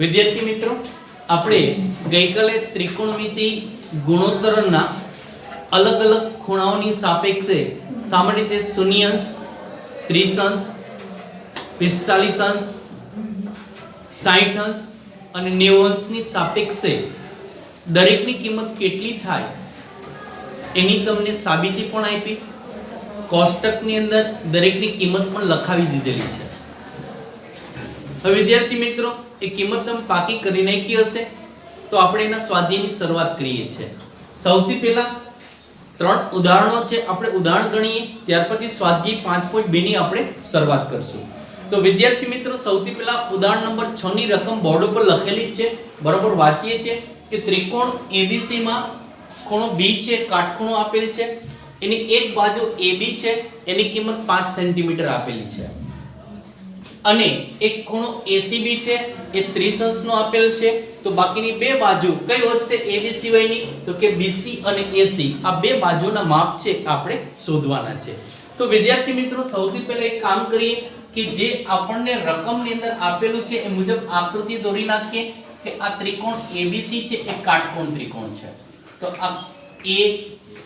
વિદ્યાર્થી મિત્રો, આપણે ગઈકાલે ત્રિકોણમિતિ ગુણોત્તરના અલગ અલગ ખૂણાઓની સાપેક્ષે સામાન્ય રીતે શૂન્યાંશ, 30 અંશ, 45 અંશ, 60 અંશ અને 90 અંશની સાપેક્ષે દરેકની કિંમત કેટલી થાય એની તમને સાબિતી પણ આપી. કોષ્ટકની અંદર દરેકની કિંમત પણ લખાવી દીધેલી છે. હવે વિદ્યાર્થી મિત્રો, એ કિંમત તમે પાકી કરી નાખી હશે તો આપણે એના સ્વાધ્યાયની શરૂઆત કરીએ છીએ. સૌથી પહેલા 3 ઉદાહરણો છે, આપણે ઉદાહરણ ગણીએ, ત્યાર પછી સ્વાધ્યાય 5.2 ની આપણે શરૂઆત કરશું. તો વિદ્યાર્થી મિત્રો, સૌથી પહેલા ઉદાહરણ નંબર 6 ની રકમ બોર્ડ ઉપર લખેલી છે, બરોબર વાંચીએ છીએ કે ત્રિકોણ ABC માં ખૂણો B છે, કાટખૂણો આપેલ છે, એની એક બાજુ AB છે, એની કિંમત 5 સેન્ટીમીટર આપેલી છે, અને એક ખૂણો ACB છે, એ 30 અંશનો આપેલ છે. તો બાકીની બે બાજુ કઈ વધશે AB સિવાયની? તો કે BC અને AC, આ બે બાજુના માપ છે આપણે શોધવાના છે. તો વિદ્યાર્થી મિત્રો, સૌથી પહેલા એક કામ કરીએ કે જે આપણને રકમની અંદર આપેલું છે એ મુજબ આકૃતિ દોરી નાખીએ કે આ ત્રિકોણ ABC છે એ કાટકોણ ત્રિકોણ છે. તો આ A,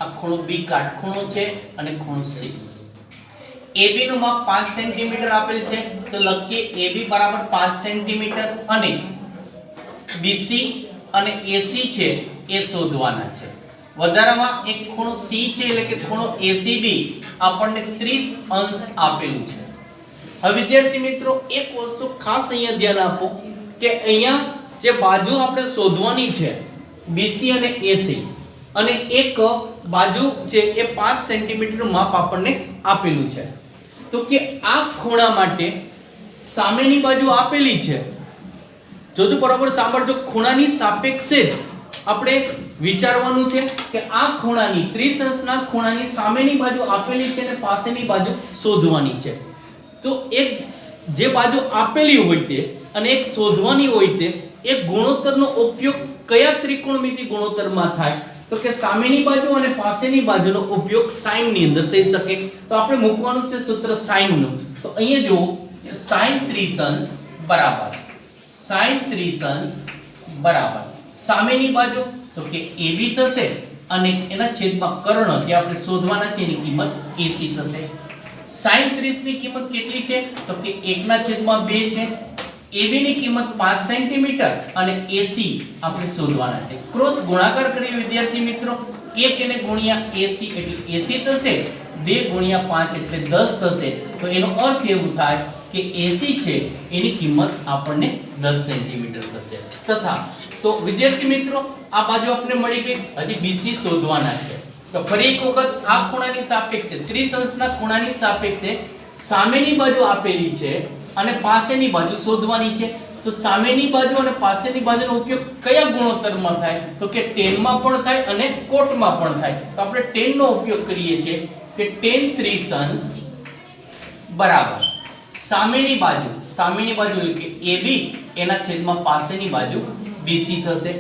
આ ખૂણો B કાટખૂણો છે અને ખૂણો C. AB નું માપ 5 સેન્ટીમીટર આપેલ છે, તો લખીએ AB બરાબર 5 સેન્ટીમીટર અને BC અને AC છે એ શોધવાના છે. વધારામાં એક ખૂણો C છે એટલે કે ખૂણો ACB આપણને 30 અંશ આપેલું છે. હવે વિદ્યાર્થી મિત્રો, એક વસ્તુ ખાસ અહીંયા ધ્યાન આપો કે અહીંયા જે બાજુ આપણે શોધવાની છે BC અને AC, અને એક બાજુ છે એ 5 સેન્ટીમીટર માપ આપણને આપેલું છે. તો કે આ ખૂણા માટે સામેની બાજુ આપેલી છે. જોજો બરાબર સાંભળજો, ખૂણાની સાપેક્ષે જ આપણે વિચારવાનું છે કે આ ખૂણાની 30 અંશના ખૂણાની સામેની બાજુ આપેલી છે અને પાસેની બાજુ શોધવાની છે. તો એક જે બાજુ આપેલી હોય તે અને એક શોધવાની હોય તે, એક ગુણોત્તરનો ઉપયોગ કયા ત્રિકોણમિતિ ગુણોત્તરમાં થાય? તો કે સામેની બાજુ અને પાસેની બાજુનો ઉપયોગ sin ની અંદર થઈ શકે. તો આપણે મૂકવાનું છે સૂત્ર sin નું. તો અહીંયા જુઓ, sin 30 અંશ બરાબર sin 30 અંશ બરાબર સામેની બાજુ તો કે AB થશે અને એના છેદમાં કર્ણ જે આપણે શોધવાના છે એની કિંમત AC થશે. sin 30 ની કિંમત કેટલી છે? તો કે 1/2 છે. AB ની કિંમત 5 સેન્ટીમીટર અને AC આપણે શોધવાના છે. ક્રોસ ગુણાકાર કરીએ વિદ્યાર્થી મિત્રો, 1 એને ગુણ્યા AC એટલે AC થશે, 2 ગુણ્યા 5 એટલે 10 થશે. તો એનો અર્થ એવું થાય કે AC છે એની કિંમત આપણને 10 સેન્ટીમીટર થશે. તથા તો વિદ્યાર્થી મિત્રો, આ બાજુ આપણે મળી ગઈ, હજી BC શોધવાના છે. તો ફરી એક વખત આ ખૂણાની સાપેક્ષે 30 અંશના ખૂણાની સાપેક્ષે સામેની બાજુ આપેલી છે અને પાસેની બાજુ શોધવાની છે. તો સામેની બાજુ અને પાસેની બાજુનો ઉપયોગ કયા ગુણોત્તરમાં થાય? તો કે tan માં પણ થાય અને cot માં પણ થાય. તો આપણે tan નો ઉપયોગ કરીએ છીએ કે tan 30 અંશ બરાબર સામેની બાજુ એટલે કે AB એના છેદમાં પાસેની બાજુ BC થશે.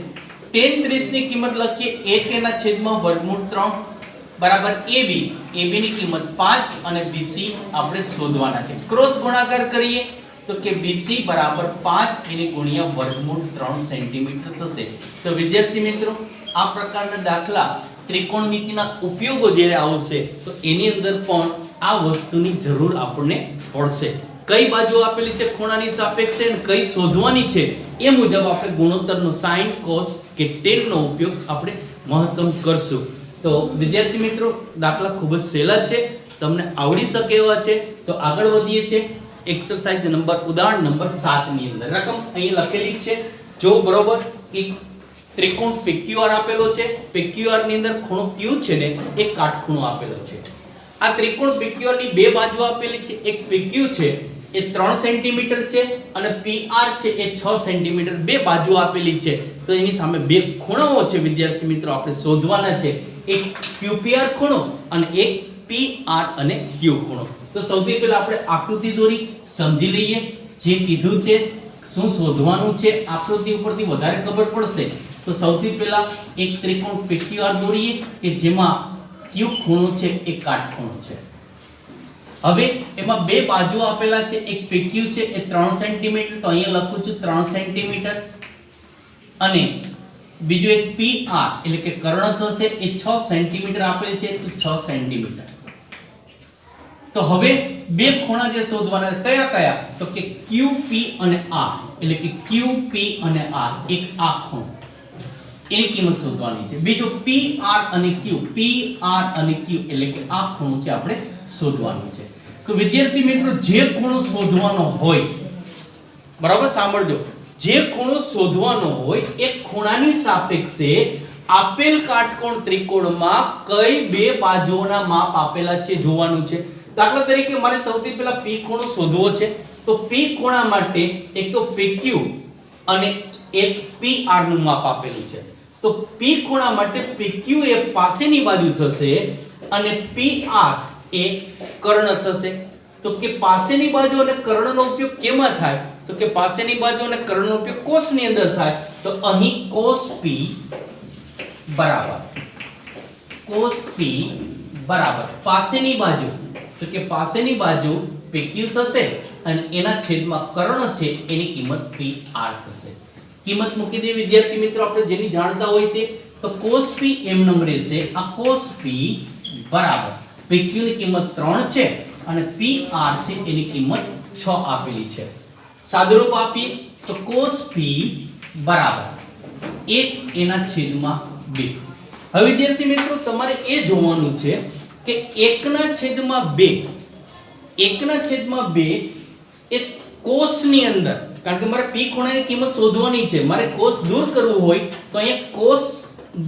tan 30 ની કિંમત લખીએ 1 એના છેદમાં વર્ગમૂળ 3 બરાબર AB ની કિંમત 5 અને BC આપણે શોધવાના છે. ક્રોસ ગુણાકાર કરીએ તો કે BC બરાબર 5 એને ગુણ્યા વર્ગમૂળ 3 સેન્ટીમીટર થશે. તો વિદ્યાર્થી મિત્રો, આ પ્રકારના દાખલા ત્રિકોણમિતિના ઉપયોગો જ્યારે આવશે તો એની અંદર પણ આ વસ્તુની જરૂર આપણને પડશે. કઈ બાજુ આપેલી છે ખૂણાની સાપેક્ષે અને કઈ શોધવાની છે એ મુજબ આપણે ગુણોત્તરનો sin, cos કે tan નો ઉપયોગ આપણે મહત્તમ કરશું. તો વિદ્યાર્થી મિત્રો, દાખલા ખૂબ જ સહેલા છે, તમને આવડી શકે એવા છે. તો આગળ વધીએ છીએ એક્સરસાઇઝ નંબર ઉદાહરણ નંબર 7 ની અંદર. રકમ અહીં લખેલી છે, જો બરોબર એક ત્રિકોણ PQR આપેલો છે. PQR ની અંદર ખૂણો Q છે ને એક કાટખૂણો આપેલો છે. આ ત્રિકોણ PQR ની બે બાજુ આપેલી છે. એક PQ છે એ 3 સેન્ટીમીટર છે અને PR છે એ 6 સેન્ટીમીટર, બે બાજુ આપેલી છે. તો એની સામે બે ખૂણાઓ છે વિદ્યાર્થી મિત્રો, આપણે શોધવાના છે. એક QPR ખૂણો અને એક PR અને Q ખૂણો. તો સૌથી પહેલા આપણે આકૃતિ દોરી સમજી લઈએ. જે કીધું છે શું શોધવાનું છે આકૃતિ ઉપરથી વધારે ખબર પડશે. તો સૌથી પહેલા એક ત્રિકોણ PQR દોરીએ કે જેમાં Q ખૂણો છે એ કાટખૂણો છે. હવે એમાં બે બાજુ આપેલા છે, એક PQ છે એ 3 સેન્ટીમીટર, તો અહીંયા લખું છું 3 સેન્ટીમીટર, અને બીજું એક PR એટલે કે કર્ણ થશે એ 6 સેન્ટીમીટર આપેલ છે, તો 6 સેન્ટીમીટર. તો હવે બે ખૂણા જે શોધવાના કયા કયા, તો કે QP અને R, એટલે કે QP અને R, એક આ ખૂણો એની કિંમત શોધવાની છે. બીજું PR અને Q, PR અને Q એટલે કે આ ખૂણો છે આપણે શોધવાનું છે. તો વિદ્યાર્થી મિત્રો જે ખૂણો શોધવાનો હોય, બરાબર સાંભળજો, જે ખૂણો શોધવાનો હોય એ ખૂણાની સાપેક્ષે આપેલ કાટકોણ ત્રિકોણમાં કઈ બે બાજુઓના માપ આપેલા છે જોવાનું છે. દાખલા તરીકે મારે સૌથી પહેલા P ખૂણો શોધવો છે, તો P ખૂણા માટે એક તો PQ અને એક PR નું માપ આપેલું છે. તો P ખૂણા માટે PQ એ પાસેની બાજુ થશે અને PR એ કર્ણ થશે. તો કે પાસેની બાજુ અને કર્ણનો ઉપયોગ કેમાં થાય, તો કે પાસેની બાજુ અને કર્ણનો ઉપયોગ કોષની અંદર થાય. તો અહીં cos P બરાબર પાસેની બાજુ, તો કે પાસેની બાજુ PQ થશે અને એના છેદમાં કર્ણ છે એની કિંમત PR થશે. કિંમત મૂકી દે વિદ્યાર્થી મિત્રો, આપણે જેની જાણતા હોય તે. તો cos P એમનેમ રહેશે, આ cos P બરાબર PQ ની કિંમત 3 છે અને PR છે એની કિંમત 6 આપેલી છે. સાદુરૂપ આપીએ તો cos P બરાબર 1 એના છેદમાં 2. હવે વિદ્યાર્થી મિત્રો તમારે એ જોવાનું છે કે 1 ના છેદમાં 2 એ કોષની અંદર, કારણ કે મારે P ખૂણાની કિંમત શોધવાની છે, મારે કોષ દૂર કરવું હોય તો અહીંયા કોષ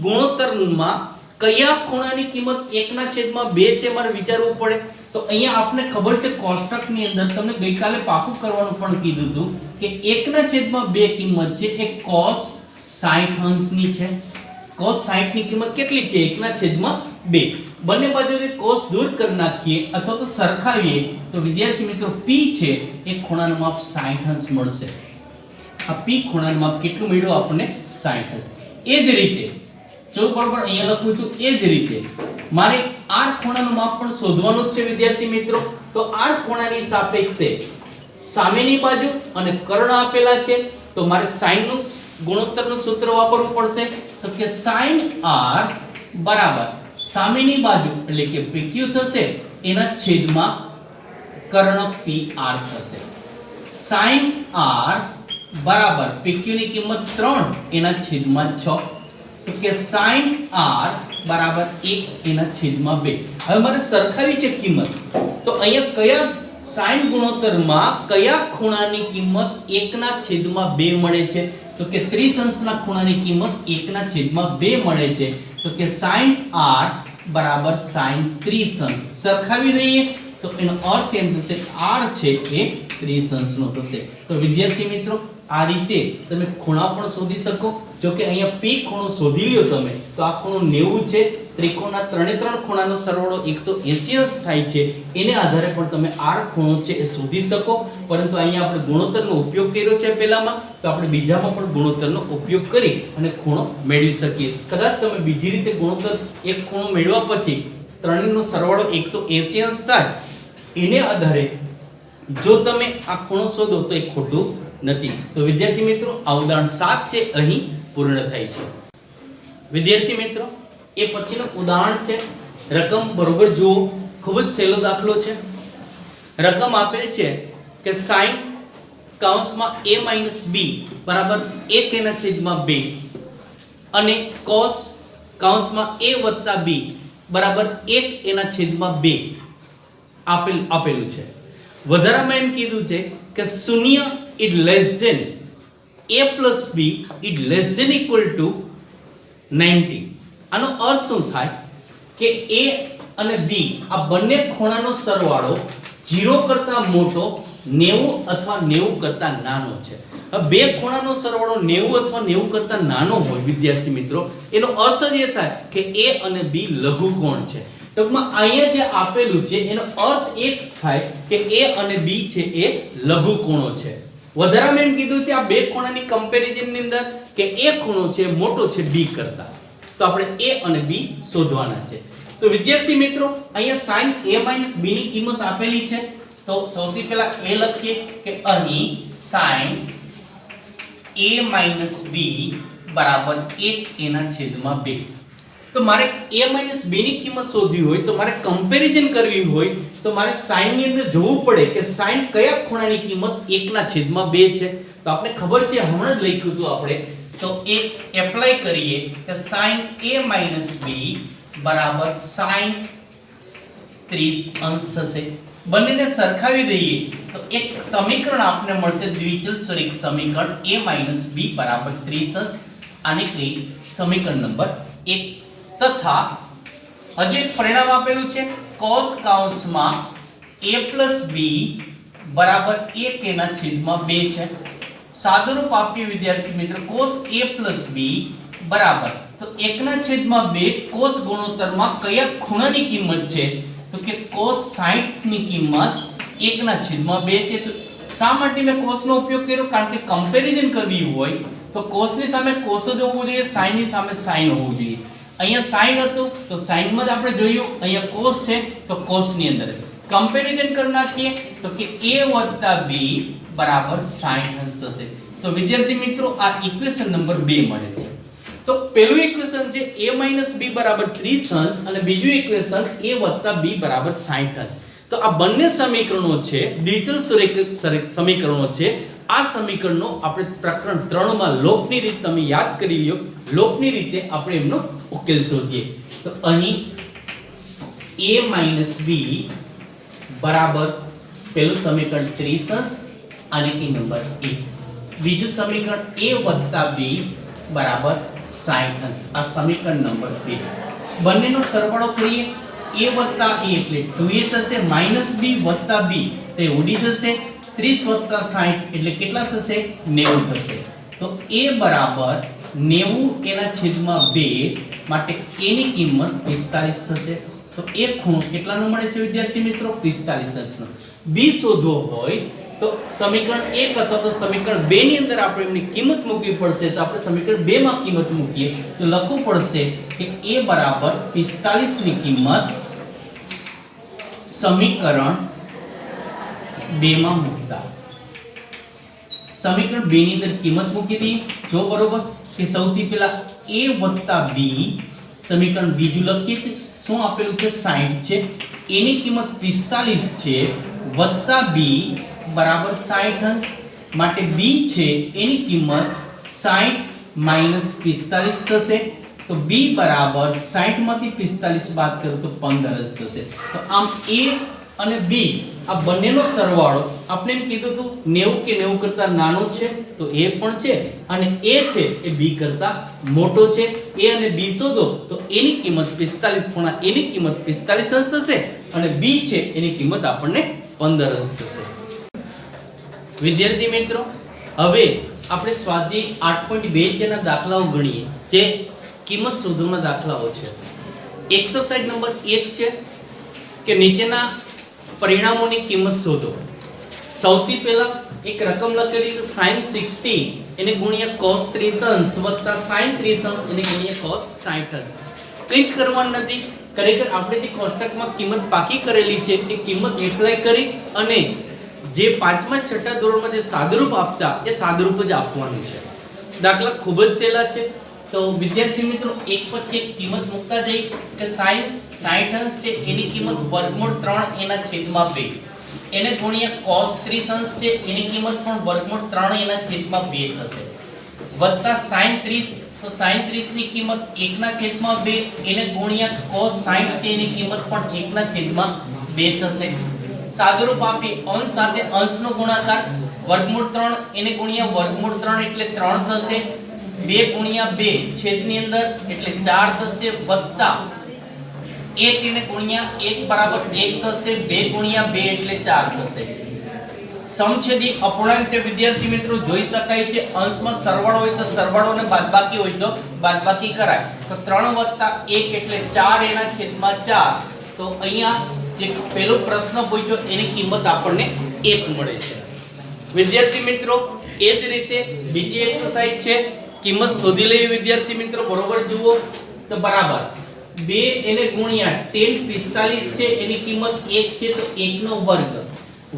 ગુણોત્તરમાં કયા ખૂણાની કિંમત 1 ના છેદમાં 2 છે મારે વિચારવું પડે. તો અહીંયા આપને ખબર છે કોષ્ટકની અંદર તમને ગઈકાલે પાકું કરવાનું પણ કીધું હતું કે 1 ના છેદમાં 2 કિંમત છે એ cos 60 અંશની છે. cos 60 ની કિંમત કેટલી છે, 1 ના છેદમાં 2. બંને બાજુથી cos દૂર કરી નાખીએ અથવા તો સરખાવીએ તો વિદ્યાર્થી મિત્રો P છે એ ખૂણાનું માપ 60 અંશ મળશે. આ P ખૂણાનું માપ કેટલું મળ્યું આપણને, 60 અંશ. એ જ રીતે જો બરાબર અહીંયા લખું છું, એ જ રીતે મારે R ખૂણાનું માપ પણ શોધવાનું જ છે વિદ્યાર્થી મિત્રો. તો R ખૂણાની સાપેક્ષે સામેની બાજુ અને કર્ણ આપેલા છે, તો મારે sin નું ગુણોત્તરનું સૂત્ર વાપરવું પડશે. તો કે sin R બરાબર સામેની બાજુ એટલે કે PQ થશે એના છેદમાં કર્ણ PR થશે. sin R બરાબર PQ ની કિંમત 3 એના છેદમાં 6, તો કે sin R બરાબર 1 એના છેદમાં 2. હવે મારે સરખાવી છે કિંમત, તો અહીંયા કયા sin ગુણોત્તરમાં કયા ખૂણાની કિંમત 1 ના છેદમાં 2 મળે છે, તો કે 30 અંશના ખૂણાની કિંમત 1 ના છેદમાં 2 મળે છે. તો કે sin R બરાબર sin 30 અંશ. સરખાવી દઈએ તો એનો અર્થ એમ થશે R છે એ 30 અંશનો થશે. તો વિદ્યાર્થી મિત્રો આ રીતે તમે ખૂણા પણ શોધી શકો. જો કે અહીંયા P ખૂણો શોધી લ્યો તમે તો આ ખૂણો 90 છે, ત્રિકોણના ત્રણે ત્રણ ખૂણાનો સરવાળો 180 અંશ થાય છે. એને આધારે પણ તમે R ખૂણો છે એ શોધી શકો. પરંતુ અહીંયા આપણે ગુણોત્તરનો ઉપયોગ કર્યો છે પહેલામાં, તો આપણે બીજામાં પણ ગુણોત્તરનો ઉપયોગ કરી અને ખૂણો મેળવી શકીએ. કદાચ તમે બીજી રીતે ગુણોત્તર એક ખૂણો મેળવ્યા પછી ત્રણેયનો સરવાળો 180 અંશ થાય, એને આધારે જો તમે આ ખૂણો શોધો તો એ ખોટું નથી. તો વિદ્યાર્થી મિત્રો આ ઉદાહરણ 7 છે અહીં પૂર્ણ થાય છે. વિદ્યાર્થી મિત્રો એ પછીનું ઉદાહરણ છે, રકમ બરોબર જુઓ, ખૂબ જ સહેલો દાખલો છે. રકમ આપેલ છે કે sin કૌંસમાં a - b બરાબર 1 એના છેદમાં 2 અને cos કૌંસમાં a + b બરાબર 1 એના છેદમાં 2 આપેલું છે. વધારામાં એમ કીધું છે કે 0 is less than a plus b is less than equal to 90. આનો અર્થ શું થાય કે a અને b આ બંને ખૂણાનો સરવાળો 0 કરતા મોટો, 90 અથવા 90 કરતા નાનો છે. હવે બે ખૂણાનો સરવાળો 90 અથવા 90 કરતા નાનો હોય વિદ્યાર્થી મિત્રો, એનો અર્થ જ એ થાય કે a અને b લઘુકોણ છે. ટૂંકમાં અહીંયા જે આપેલું છે એનો અર્થ એક થાય કે a અને b છે એ લઘુકોણો છે. વધારામાં એમ કીધું છે આ બે ખૂણાની કમ્પેરિઝન ની અંદર કે a ખૂણો છે મોટો છે b કરતા, તો આપણે a અને b શોધવાના છે. તો વિદ્યાર્થી મિત્રો અહીંયા sin a b ની કિંમત આપેલી છે તો સૌથી પહેલા એ લખીએ કે અહીં sin a b બરાબર 1 એના છેદમાં 2. તો મારે a b ની કિંમત શોધવી હોય તો મારે કમ્પેરીઝન કરવી હોય તો મારે sin ની અંદર જોવું પડે કે sin કયા ખૂણાની કિંમત 1 ના છેદમાં 2 છે. તો આપણે ખબર છે હમણાં જ લખ્યું હતું આપણે તો એ એપ્લાય કરીએ કે sin a b બરાબર sin 30 અંશ થશે. બંનેને સરખાવી દઈએ તો એક સમીકરણ આપને મળશે દ્વિચલ સ્વરૂપ સમીકરણ a b બરાબર 30 અંશ. આને કઈ સમીકરણ નંબર 1 તથા હજુ એક પરિણામ આપેલું છે cos કૌંસમાં a b બરાબર 1 એના છેદમાં 2 છે. સાદુરૂપ આપીએ વિદ્યાર્થી મિત્રો cos a b બરાબર તો 1 ના છેદમાં 2 cos ગુણોત્તરમાં કયા ખૂણાની કિંમત છે તો કે cos 60 ની કિંમત 1 ના છેદમાં 2 છે. તો શા માટે મેં cos નો ઉપયોગ કર્યો કારણ કે કમ્પેરીઝન કરવી હોય તો cos ની સામે cos જ હોવું જોઈએ, sin ની સામે sin હોવું જોઈએ. અહીંયા sin હતું તો sin માં જ આપણે જોયું, અહીંયા cos છે તો cos ની અંદર કમ્પેરીઝન કરી નાખીએ તો કે a b બરાબર 60 અંશ થશે. તો વિદ્યાર્થી મિત્રો આ ઇક્વેશન નંબર 2 મળે છે. તો પહેલું ઇક્વેશન છે a b બરાબર 30 અંશ અને બીજું ઇક્વેશન a b બરાબર 60 અંશ. તો આ બંને સમીકરણો છે દ્વિચલ સ્વરૂપ સમીકરણો છે. આ સમીકરણનો આપણે પ્રકરણ 3 માં લોપની રીત તમે યાદ કરી લ્યો. લોપની રીતે આપણે એમનો ઉકેલ શોધીએ. તો અહીં a b બરાબર પહેલું સમીકરણ 30 અંશ અને કી નંબર 1. બીજું સમીકરણ a b બરાબર 60 અંશ. આ સમીકરણ નંબર 2. બંનેનો સરવાળો કરીએ a a એટલે 2a થશે -b b તે ઉડી જશે 30 60 એટલે કેટલા થશે 90 થશે. તો a બરાબર 90 એના છેદમાં 2 માટે a ની કિંમત 45 થશે. તો એક ખૂણો કેટલાનો મળે છે વિદ્યાર્થી મિત્રો 45 અંશનો. b શોધવો હોય તો સમીકરણ 1 અથવા તો સમીકરણ 2 ની અંદર આપણે એમની કિંમત મૂકવી પડશે. તો આપણે સમીકરણ 2 માં કિંમત મૂકીએ તો લખવું પડશે કે a બરાબર 45 ની કિંમત સમીકરણ 2 માં મૂકતા સમીકરણ 2 ની અંદર કિંમત મૂકી દઈએ. જો બરોબર કે સૌથી પહેલા a b સમીકરણ બીજું લખીએ છીએ શું આપેલું છે 60 છે એની કિંમત 45 છે વત્તા b બરાબર 60 અંશ માટે b છે એની કિંમત 60 માઈનસ 45 થશે. તો b બરાબર 60 માંથી 45 બાદ કરો તો 15 અંશ થશે. તો આમ a અને b આ બંનેનો સરવાળો આપણે એમ કીધું હતું 90 કે 90 કરતા નાનો છે તો a પણ છે અને a છે એ b કરતા મોટો છે. a અને b શોધો તો એની કિંમત 45 ખૂણા એની કિંમત 45 અંશ થશે અને b છે એની કિંમત આપણને 15 અંશ થશે. વિદ્યાર્થી મિત્રો હવે આપણે સ્વાધ્યાય 8.2 છે ના દાખલાઓ ગણીએ જે કિંમત શોધવાના દાખલાઓ છે. એક્સરસાઇઝ નંબર 1 છે કે નીચેના પરિણામોની કિંમત શોધો. સૌથી પહેલા એક રકમ લખેલી છે sin 60 એને ગુણ્યા cos 30 અંશ વત્તા sin 30 અંશ એને ગુણ્યા cos 60 અંશ. કંઈ જ કરવાનું નથી. ખરેખર આપણે જે કોષ્ટકમાં કિંમત પાકી કરેલી છે એ કિંમત એપ્લાય કરી અને જે 5મા 6ઠા ધોરણમાં જે સાદુરૂપ આપતા એ સાદુરૂપ જ આપવાનું છે. દાખલા ખૂબ જ સહેલા છે. તો વિદ્યાર્થી મિત્રો એક પછી એક કિંમત મૂકતા જઈ કે sin 60 અંશ છે એની કિંમત વર્ગમૂળ 3 એના છેદમાં 2 એને ગુણ્યા cos 30 અંશ છે એની કિંમત પણ વર્ગમૂળ 3 એના છેદમાં 2 થશે વત્તા sin 30 તો sin 30 ની કિંમત 1 ના છેદમાં 2 એને ગુણ્યા cos 60 છે એની કિંમત પણ 1 ના છેદમાં 2 થશે. સાદુરૂપ આપી અંશ સાથે અંશનો ગુણાકાર વર્ગમૂળ 3 એને ગુણ્યા વર્ગમૂળ 3 એટલે 3 થશે 2 ગુણ્યા 2 છેદની અંદર એટલે 4 થશે વત્તા 1 એને ગુણ્યા 1 બરાબર 1 થશે 2 ગુણ્યા 2 એટલે 4 થશે. સમછેદી અપૂર્ણાંક છે વિદ્યાર્થી મિત્રો જોઈ શકાય છે અંશમાં સરવાળો હોય તો સરવાળો અને બાદબાકી હોય તો બાદબાકી કરાય. તો 3 વત્તા 1 એટલે 4 એના છેદમાં 4. તો અહીંયા જે પહેલો પ્રશ્ન પૂછ્યો એની કિંમત આપણને 1 મળે છે. વિદ્યાર્થી મિત્રો એ જ રીતે બીજી એક્સરસાઇઝ છે કિંમત શોધી લઈએ વિદ્યાર્થી મિત્રો બરોબર જુઓ તો બરાબર 2 એને ગુણ્યા tan 45 છે એની કિંમત 1 છે તો 1 નો વર્ગ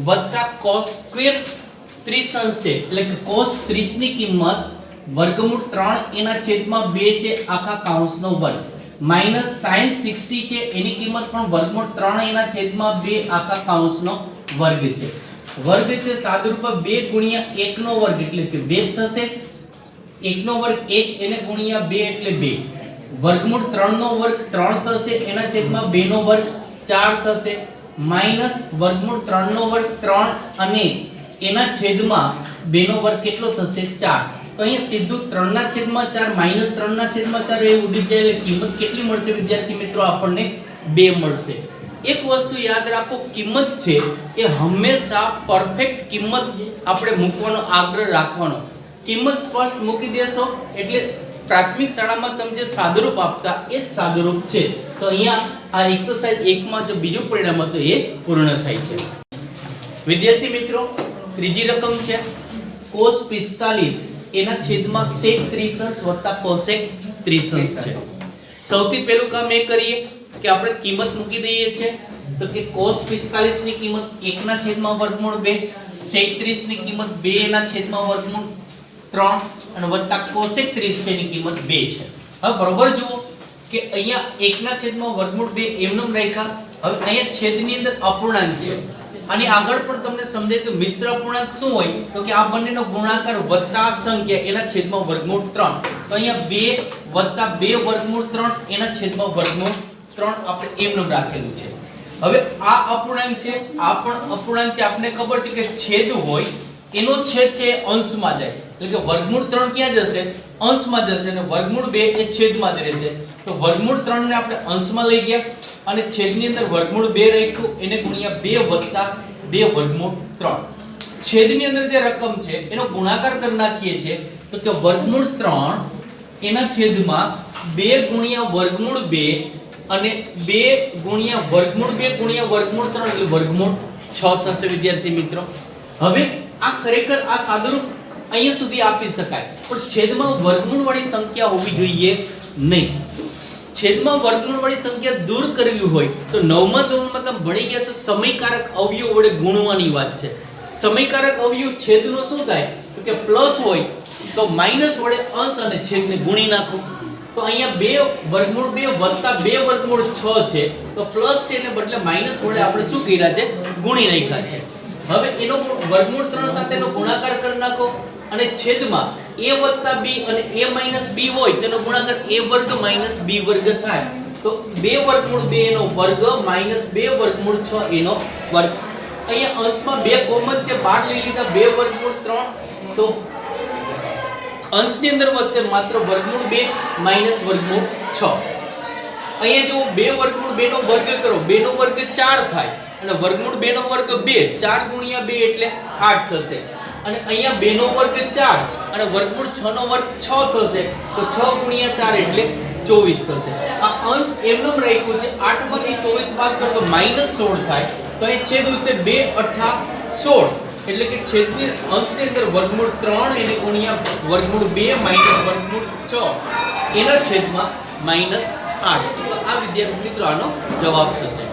વત્તા cos સ્ક્વેર 30 અંશ છે એટલે કે cos 30 ની કિંમત વર્ગમૂળ 3 એના છેદમાં 2 છે આખા કૌંસનો વર્ગ માઈનસ sin 60 છે એની કિંમત પણ વર્ગમૂળ 3 એના છેદમાં 2 આખા કૌંસનો વર્ગ છે. વર્ગ છે સાદુરૂપ 2 ગુણ્યા 1 નો વર્ગ એટલે કે 2 થશે. 1 નો વર્ગ 1 એને ગુણ્યા 2 એટલે 2. વર્ગમૂળ 3 નો વર્ગ 3 થશે એના છેદમાં 2 નો વર્ગ 4 થશે માઈનસ વર્ગમૂળ 3 નો વર્ગ 3 અને એના છેદમાં 2 નો વર્ગ કેટલો થશે 4. તો અહીંયા સીધું 3 ના છેદમાં 4 માઈનસ 3 ના છેદમાં 4 એ ઉડી જાય એટલે કિંમત કેટલી મળશે વિદ્યાર્થી મિત્રો આપણને 2 મળશે. એક વસ્તુ યાદ રાખો કિંમત છે એ હંમેશા પરફેક્ટ કિંમત આપણે મૂકવાનો આગ્રહ રાખવાનો. કિંમત સ્પષ્ટ મૂકી દેશો એટલે પ્રાથમિક શાળામાં તમે જે સાદુરૂપ આપતા એ જ સાદુરૂપ છે. તો અહીંયા આ એક્સરસાઇઝ 1 માં જો બીજું પરિણામ હતું એ પૂર્ણ થાય છે. વિદ્યાર્થી મિત્રો ત્રીજી રકમ છે cos 45 એના છેદમાં sec 30 અંશ વત્તા cosec 30 અંશ છે. સૌથી પહેલું કામ એ કરીએ કે આપણે કિંમત મૂકી દઈએ છે તો કે cos 45 ની કિંમત 1 ના છેદમાં વર્ગમૂળ 2 sec 30 ની કિંમત 2 ના છેદમાં વર્ગમૂળ 3 અને વત્તા cosec 30 ની કિંમત 2 છે. હવે બરોબર જુઓ કે અહીંયા 1 ના છેદમાં વર્ગમૂળ 2 એમનેમ રાખ્યા. હવે અહીંયા છેદની અંદર અપૂર્ણાંક છે અને આગળ પણ તમને સમજાય તો મિશ્ર અપૂર્ણાંક શું હોય તો કે આ બંનેનો ગુણાકાર વત્તા સંખ્યા એના છેદમાં વર્ગમૂળ 3. તો અહીંયા 2 વત્તા 2 વર્ગમૂળ 3 એના છેદમાં વર્ગમૂળ 3 આપણે એમનેમ રાખેલું છે. હવે આ અપૂર્ણાંક છે આ પણ અપૂર્ણાંક છે. આપણે ખબર છે કે છેદ હોય એનો છેદ છે અંશમાં જાય એટલે કે વર્ગમૂળ 3 ક્યાં જશે અંશમાં જશે અને વર્ગમૂળ 2 એ છેદમાં જ રહેશે. તો વર્ગમૂળ 3 ને આપણે અંશમાં લઈ ગયા અને છેદની અંદર વર્ગમૂળ 2 રાખ્યું એને ગુણ્યા 2 વત્તા 2 વર્ગમૂળ 3. છેદની અંદર જે રકમ છે એનો ગુણાકાર કરી નાખીએ છીએ તો કે વર્ગમૂળ 3 એના છેદમાં 2 ગુણ્યા વર્ગમૂળ 2 અને 2 ગુણ્યા વર્ગમૂળ 2 ગુણ્યા વર્ગમૂળ 3 એટલે વર્ગમૂળ 6 થશે વિદ્યાર્થી મિત્રો. હવે આ ખરેખર આ સાદુરૂપ અહીંયા સુધી આપી શકાય પણ છેદમાં વર્ગમૂળ વાળી સંખ્યા હોવી જોઈએ નહીં. છેદમાં વર્ગમૂળ વાળી સંખ્યા દૂર કરવી હોય તો 9મા ધોરણમાં તમે ભણી ગયા તો સમયકારક અવયવ વડે ગુણવાની વાત છે. સમયકારક અવયવ છેદનો શું થાય તો કે પ્લસ હોય તો માઈનસ વડે અંશ અને છેદને ગુણી નાખો. તો અહીંયા 2 વર્ગમૂળ 2 વત્તા 2 વર્ગમૂળ 6 છે તો પ્લસ છે એને બદલે માઈનસ વડે આપણે શું કર્યા છે ગુણી નાખ્યા છે. હવે એનો વર્ગમૂળ 3 સાથેનો ગુણાકાર કરી નાખો અને છેદમાં a વત્તા b અને a b હોય તેનો ગુણાકાર a વર્ગ b વર્ગ થાય. તો 2 વર્ગમૂળ 2 એનો વર્ગ માઈનસ 2 વર્ગમૂળ 6 એનો વર્ગ. અહીંયા અંશમાં 2 કોમન છે બહાર લઈ લીધા 2 વર્ગમૂળ 3 તો અંશની અંદર વધશે માત્ર વર્ગમૂળ 2 માઈનસ વર્ગમૂળ 6. અહીંયા જો 2 વર્ગમૂળ 2 નો વર્ગ કરો 2 નો વર્ગ 4 થાય અને વર્ગમૂળ 2 નો વર્ગ 2 4 ગુણ્યા 2 એટલે 8 થશે અને અહીંયા 2 નો વર્ગ 4 અને વર્ગમૂળ 6 નો વર્ગ 6 થશે તો 6 ગુણ્યા 4 એટલે 24 થશે. આ અંશ એમનેમ રાખ્યું છે 8 માંથી 24 બાદ કરો તો -16 થાય. તો એ છેદ છે 2 8 16 એટલે કે છેદની અંશની અંદર વર્ગમૂળ 3 એને ગુણ્યા વર્ગમૂળ 2 માઈનસ વર્ગમૂળ 6 એના છેદમાં -8. તો આ વિદ્યાર્થી મિત્રો આનો જવાબ થશે.